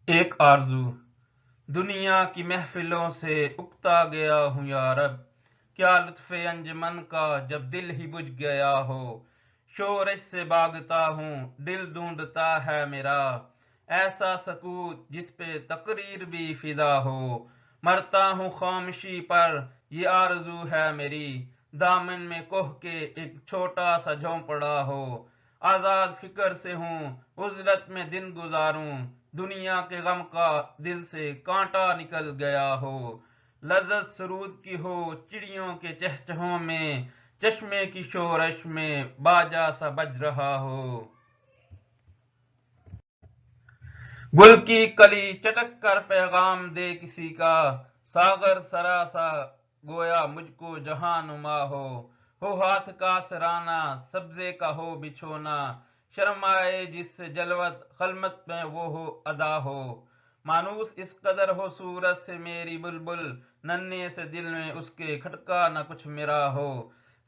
ایک آرزو دنیا کی محفلوں سے اکتا گیا ہوں یا رب، کیا لطف انجمن کا جب دل ہی بجھ گیا ہو۔ شورش سے باغتا ہوں، دل ڈھونڈتا ہے میرا، ایسا سکوت جس پہ تقریر بھی فدا ہو۔ مرتا ہوں خاموشی پر، یہ آرزو ہے میری، دامن میں کوہ کے ایک چھوٹا سا جھونپڑا ہو۔ آزاد فکر سے ہوں، عزلت میں دن گزاروں، دنیا کے غم کا دل سے کانٹا نکل گیا ہو۔ لذت سرود کی ہو چڑیوں کے چہچہوں میں، چشمے کی شورش میں باجا سا بج رہا ہو۔ گل کی کلی چٹک کر پیغام دے کسی کا، ساغر سراسا گویا مجھ کو جہاں نما ہو ہاتھ کا سرانا، سبزے کا ہو بچھونا، شرمائے جس سے جلوت خلمت میں وہ ہو ادا ہو۔ مانوس اس قدر ہو صورت سے میری بلبل، ننھے سے دل میں اس کے کھٹکا نہ کچھ میرا ہو۔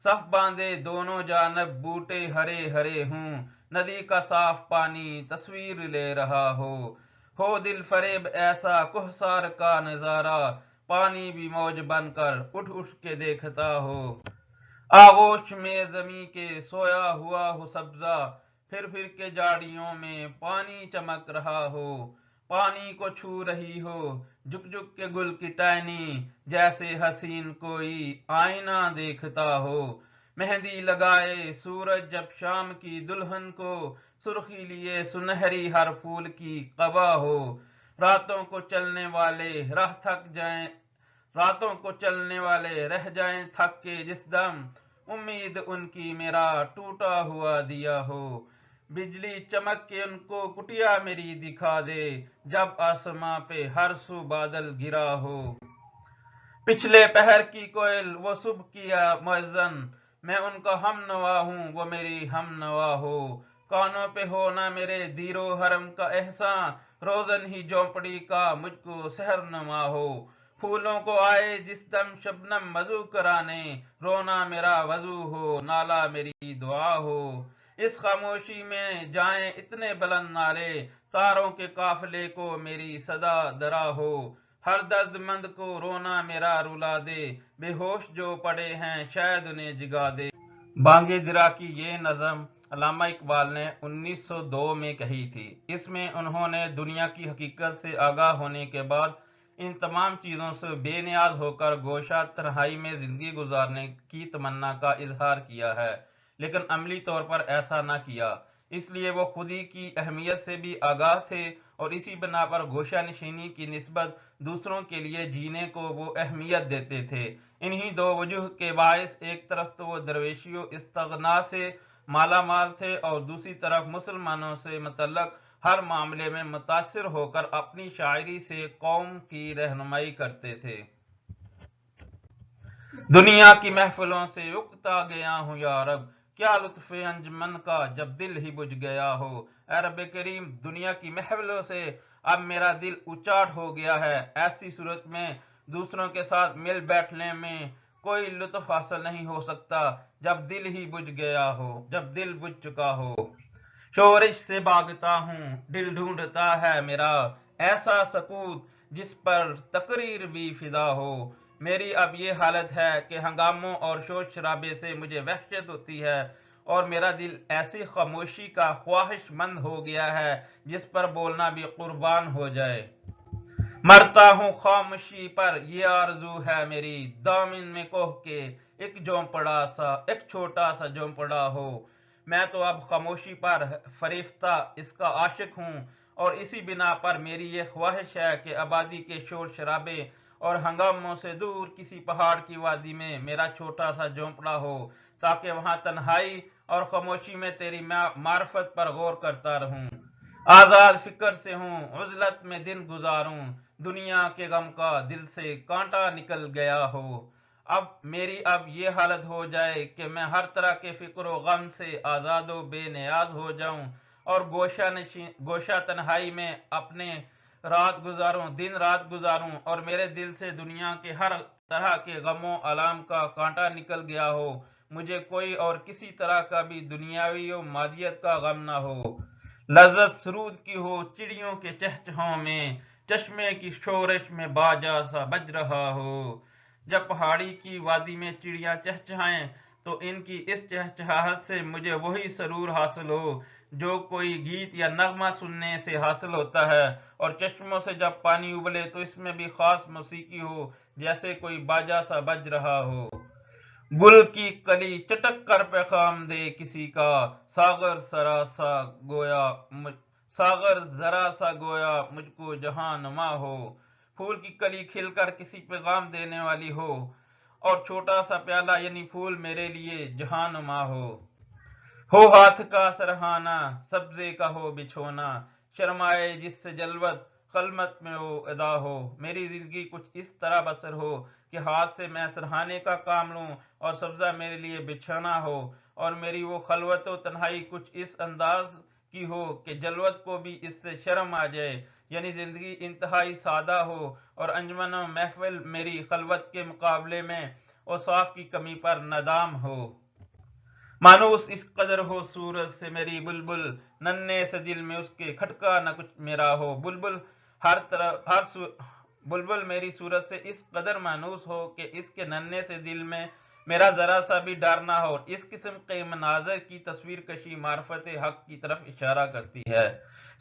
صف باندھے دونوں جانب بوٹے ہرے ہرے ہوں، ندی کا صاف پانی تصویر لے رہا ہو دل فریب ایسا کوہسار کا نظارہ، پانی بھی موج بن کر اٹھ اٹھ کے دیکھتا ہو۔ آغوش میں زمیں کے سویا ہوا ہو سبزہ، پھر کے جاڑیوں میں پانی چمک رہا ہو۔ پانی کو چھو رہی ہو جھک جھک کے گل کی ٹہنی، جیسے حسین کوئی آئینہ دیکھتا ہو۔ مہندی لگائے سورج جب شام کی دلہن کو، سرخی لیے سنہری ہر پھول کی قبا ہو۔ راتوں کو چلنے والے راہ تھک جائیں راتوں کو چلنے والے رہ جائیں تھک کے جس دم، امید ان کی میرا ٹوٹا ہوا دیا ہو۔ بجلی چمک کے ان کو کٹیا میری دکھا دے، جب آسماں پہ ہر سو بادل گرا ہو۔ پچھلے پہر کی کوئل وہ صبح کی مؤذن، میں ان کا ہم نوا ہوں وہ میری ہم نوا ہو۔ کانوں پہ ہونا میرے دیر و حرم کا احساں، روزن ہی جھونپڑی کا مجھ کو سحر نما ہو۔ پھولوں کو آئے جس دم شبنم وضو کرانے، رونا میرا وضو ہو نالہ میری دعا ہو۔ اس خاموشی میں جائیں اتنے بلند نعرے، تاروں کے قافلے کو میری صدا درا ہو۔ ہر درد مند کو رونا میرا رلا دے، بے ہوش جو پڑے ہیں شاید انہیں جگا دے۔ بانگے درا کی یہ نظم علامہ اقبال نے 1902 میں کہی تھی۔ اس میں انہوں نے دنیا کی حقیقت سے آگاہ ہونے کے بعد ان تمام چیزوں سے بے نیاز ہو کر گوشہ تنہائی میں زندگی گزارنے کی تمنا کا اظہار کیا ہے، لیکن عملی طور پر ایسا نہ کیا۔ اس لیے وہ خودی کی اہمیت سے بھی آگاہ تھے، اور اسی بنا پر گوشہ نشینی کی نسبت دوسروں کے لیے جینے کو وہ اہمیت دیتے تھے۔ انہی دو وجوہ کے باعث ایک طرف تو وہ درویشی و استغنا سے مالا مال تھے، اور دوسری طرف مسلمانوں سے متعلق ہر معاملے میں متاثر ہو کر اپنی شاعری سے قوم کی رہنمائی کرتے تھے۔ دنیا کی محفلوں سے اکتا گیا ہوں یا رب، کیا لطف انجمن کا جب دل ہی بجھ گیا ہو۔ اے رب کریم، دنیا کی محفلوں سے اب میرا دل اچاٹ ہو گیا ہے۔ ایسی صورت میں دوسروں کے ساتھ مل بیٹھنے میں کوئی لطف حاصل نہیں ہو سکتا جب دل ہی بجھ گیا ہو، جب دل بجھ چکا ہو۔ شورش سے باغتا ہوں، دل ڈھونڈتا ہے میرا، ایسا سکوت جس پر تقریر بھی فدا ہو۔ میری اب یہ حالت ہے کہ ہنگاموں اور شور شرابے سے مجھے وحشت ہوتی ہے، اور میرا دل ایسی خاموشی کا خواہش مند ہو گیا ہے جس پر بولنا بھی قربان ہو جائے۔ مرتا ہوں خاموشی پر، یہ آرزو ہے میری، دامن میں کوہ کے ایک چھوٹا سا جھونپڑا ہو۔ میں تو اب خاموشی پر فریفتہ اس کا عاشق ہوں، اور اسی بنا پر میری یہ خواہش ہے کہ آبادی کے شور شرابے اور ہنگاموں سے دور کسی پہاڑ کی وادی میں میرا چھوٹا سا جھونپڑا ہو، تاکہ وہاں تنہائی اور خاموشی میں تیری معرفت پر غور کرتا رہوں۔ آزاد فکر سے ہوں، عزلت میں دن گزاروں، دنیا کے غم کا دل سے کانٹا نکل گیا ہو۔ میری اب یہ حالت ہو جائے کہ میں ہر طرح کے فکر و غم سے آزاد و بے نیاز ہو جاؤں، اور گوشہ تنہائی میں اپنے دن رات گزاروں، اور میرے دل سے دنیا کے ہر طرح کے غم و آلام کا کانٹا نکل گیا ہو، مجھے کوئی اور کسی طرح کا بھی دنیاوی و مادیت کا غم نہ ہو۔ لذت سرود کی ہو چڑیوں کے چہچہوں میں، چشمے کی شورش میں باجا سا بج رہا ہو۔ جب پہاڑی کی وادی میں چڑیاں چہچہائیں تو ان کی اس چہچہاہٹ سے مجھے وہی سرور حاصل ہو جو کوئی گیت یا نغمہ سننے سے حاصل ہوتا ہے، اور چشموں سے جب پانی ابلے تو اس میں بھی خاص موسیقی ہو جیسے کوئی باجا سا بج رہا ہو۔ گل کی کلی چٹک کر پیغام دے کسی کا، ساغر ذرا سا گویا مجھ کو جہاں نما ہو۔ پھول کی کلی کھل کر کسی پیغام دینے والی ہو، اور چھوٹا سا پیالہ یعنی پھول میرے لیے جہاں نما ہو ہاتھ کا سرہانا، سبزے کا ہو بچھونا، شرمائے جس سے جلوت قلمت میں وہ ادا ہو۔ میری زندگی کچھ اس طرح بسر ہو کہ ہاتھ سے میں سرہانے کا کام لوں اور سبزہ میرے لیے بچھانا ہو، اور میری وہ خلوت و تنہائی کچھ اس انداز کی ہو کہ جلوت کو بھی اس سے شرم آ جائے، یعنی زندگی انتہائی سادہ ہو اور انجمن و محفل میری خلوت کے مقابلے میں اوصاف کی کمی پر نادام ہو۔ مانوس اس قدر ہو صورت سے میری بلبل، ننھے سے دل میں اس کے کھٹکا نہ کچھ میرا ہو۔ بلبل میری صورت سے اس قدر مانوس ہو کہ اس کے ننھے سے دل میں میرا ذرا سا بھی ڈر نہ ہو۔ اس قسم کے مناظر کی تصویر کشی معرفت حق کی طرف اشارہ کرتی ہے۔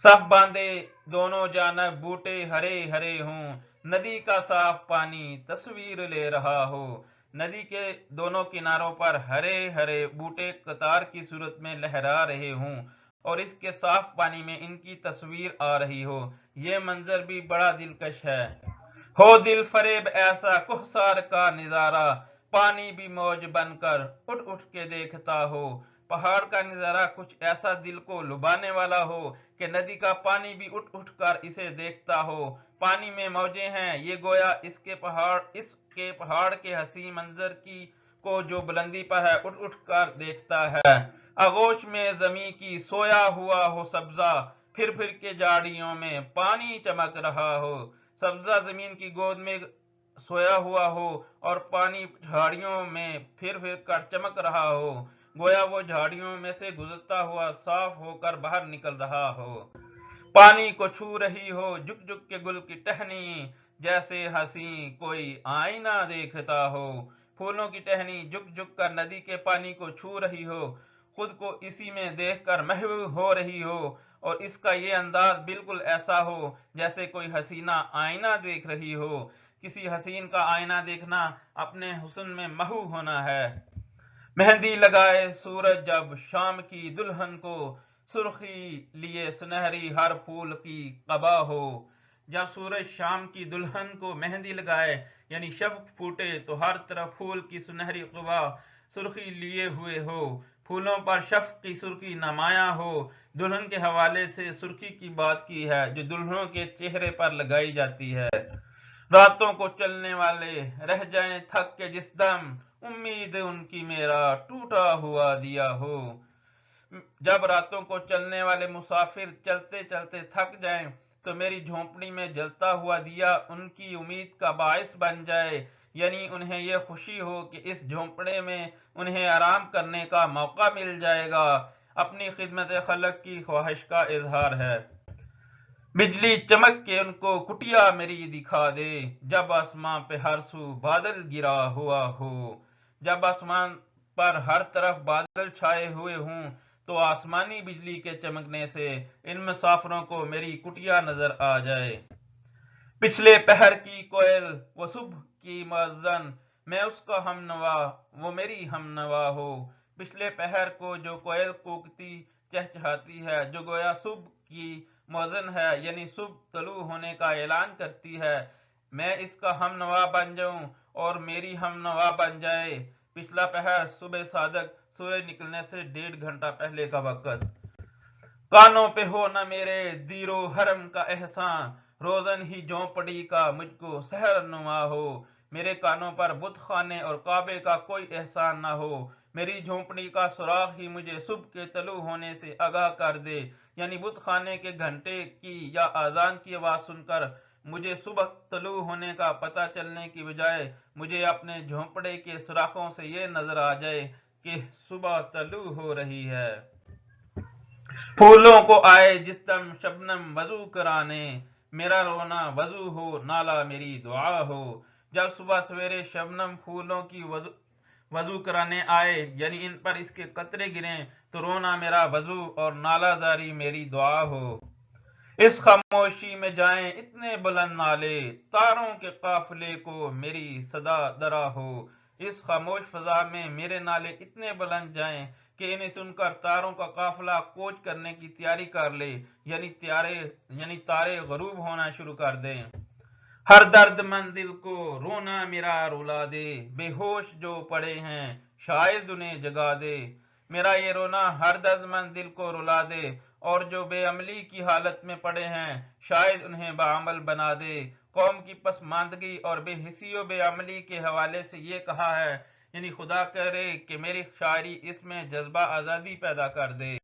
صف باندھے دونوں جانب بوٹے ہرے ہرے ہوں، ندی کا صاف پانی تصویر لے رہا ہو۔ ندی کے دونوں کناروں پر ہرے ہرے بوٹے قطار کی صورت میں لہرا رہے ہوں اور اس کے صاف پانی میں ان کی تصویر آ رہی ہو۔ یہ منظر بھی بڑا دلکش ہے۔ ہو دل فریب ایسا کوہسار کا نظارہ، پانی بھی موج بن کر اٹھ اٹھ کے دیکھتا ہو۔ پہاڑ کا نظارہ کچھ ایسا دل کو لبھانے والا ہو کہ ندی کا پانی بھی اٹھ اٹھ کر اسے دیکھتا ہو۔ پانی میں موجیں ہیں، یہ گویا اس کے پہاڑ کے حسین منظر کو جو بلندی پر ہے اٹھ اٹھ کر دیکھتا ہے۔ آغوش میں زمیں کی سویا ہوا ہو سبزہ، پھر پھر کے جھاڑیوں میں پانی چمک رہا ہو۔ سبزہ زمین کی گود میں سویا ہوا ہو اور پانی جھاڑیوں میں پھر پھر کر چمک رہا ہو، گویا وہ جھاڑیوں میں سے گزرتا ہوا صاف ہو کر باہر نکل رہا ہو۔ پانی کو چھو رہی ہو جھک جھک کے گل کی ٹہنی، جیسے حسین کوئی آئینہ دیکھتا ہو۔ پھولوں کی ٹہنی جھک جھک کر ندی کے پانی کو چھو رہی ہو، خود کو اسی میں دیکھ کر محو ہو رہی ہو، اور اس کا یہ انداز بالکل ایسا ہو جیسے کوئی حسینہ آئینہ دیکھ رہی ہو۔ کسی حسین کا آئینہ دیکھنا اپنے حسن میں محو ہونا ہے۔ مہندی لگائے سورج جب شام کی دلہن کو، سرخی لیے سنہری ہر پھول کی قبا ہو۔ جب سورج شام کی دلہن کو مہندی لگائے یعنی شفق پھوٹے تو ہر طرف پھول کی سنہری قبا سرخی لیے ہوئے ہو، پھولوں پر شفق کی سرخی نمایاں ہو۔ دلہن کے حوالے سے سرخی کی بات کی ہے جو دلہنوں کے چہرے پر لگائی جاتی ہے۔ راتوں کو چلنے والے رہ جائیں تھک کے جس دم، امید ان کی میرا ٹوٹا ہوا دیا ہو۔ جب راتوں کو چلنے والے مسافر چلتے چلتے تھک جائیں تو میری جھونپڑی میں جلتا ہوا دیا ان کی امید کا باعث بن جائے، یعنی انہیں یہ خوشی ہو کہ اس جھونپڑے میں انہیں آرام کرنے کا موقع مل جائے گا۔ اپنی خدمت خلق کی خواہش کا اظہار ہے۔ بجلی چمک کے ان کو کٹیا میری دکھا دے، جب آسمان پہ ہر سو بادل گرا ہوا ہو۔ جب آسمان پر ہر طرف بادل چھائے ہوئے ہوں تو آسمانی بجلی کے چمکنے سے ان مسافروں کو میری کٹیا نظر آ جائے۔ پچھلے پہر کی کوئل وہ صبح کی مؤذن، میں اس کا ہم نوا وہ میری ہم نوا ہو۔ پچھلے پہر کو جو کوئل کوکتی چہچہاتی ہے، جو گویا صبح کی مؤذن ہے یعنی صبح طلوع ہونے کا اعلان کرتی ہے، میں اس کا ہم نوا بن جاؤں اور میری ہم نوا بن جائے۔ پچھلا پہر صبح صادق، سورج نکلنے سے 1.5 گھنٹہ پہلے کا وقت۔ کانوں پہ ہو نہ میرے دیر و حرم کا احسان، روزن ہی جھونپڑی کا مجھ کو سحر نما ہو۔ میرے کانوں پر بت خانے اور کعبے کا کوئی احسان نہ ہو، میری جھونپڑی کا سراغ ہی مجھے صبح کے طلوع ہونے سے آگاہ کر دے، یعنی بت خانے کے گھنٹے کی یا اذان کی آواز سن کر مجھے صبح طلوع ہونے کا پتہ چلنے کی بجائے مجھے اپنے جھونپڑے کے سوراخوں سے یہ نظر آ جائے کہ صبح طلوع ہو رہی ہے۔ پھولوں کو آئے جس دم شبنم وضو کرانے، میرا رونا وضو ہو نالا میری دعا ہو۔ جب صبح سویرے شبنم پھولوں کی وضو کرانے آئے، یعنی ان پر اس کے قطرے گریں، تو رونا میرا وضو اور نالہ زاری میری دعا ہو۔ اس خاموشی میں جائیں اتنے بلند نالے، تاروں کے قافلے کو میری صدا درا ہو۔ اس خاموش فضا میں میرے نالے اتنے بلند جائیں کہ انہیں سن کر تاروں کا قافلہ کوچ کرنے کی تیاری کر لے، یعنی تارے غروب ہونا شروع کر دیں۔ ہر درد مند دل کو رونا میرا رلا دے، بے ہوش جو پڑے ہیں شاید انہیں جگا دے۔ میرا یہ رونا ہر درد مند دل کو رلا دے، اور جو بے عملی کی حالت میں پڑے ہیں شاید انہیں بعمل بنا دے۔ قوم کی پسماندگی اور بے حسی و بے عملی کے حوالے سے یہ کہا ہے، یعنی خدا کرے کہ میری شاعری اس میں جذبہ آزادی پیدا کر دے۔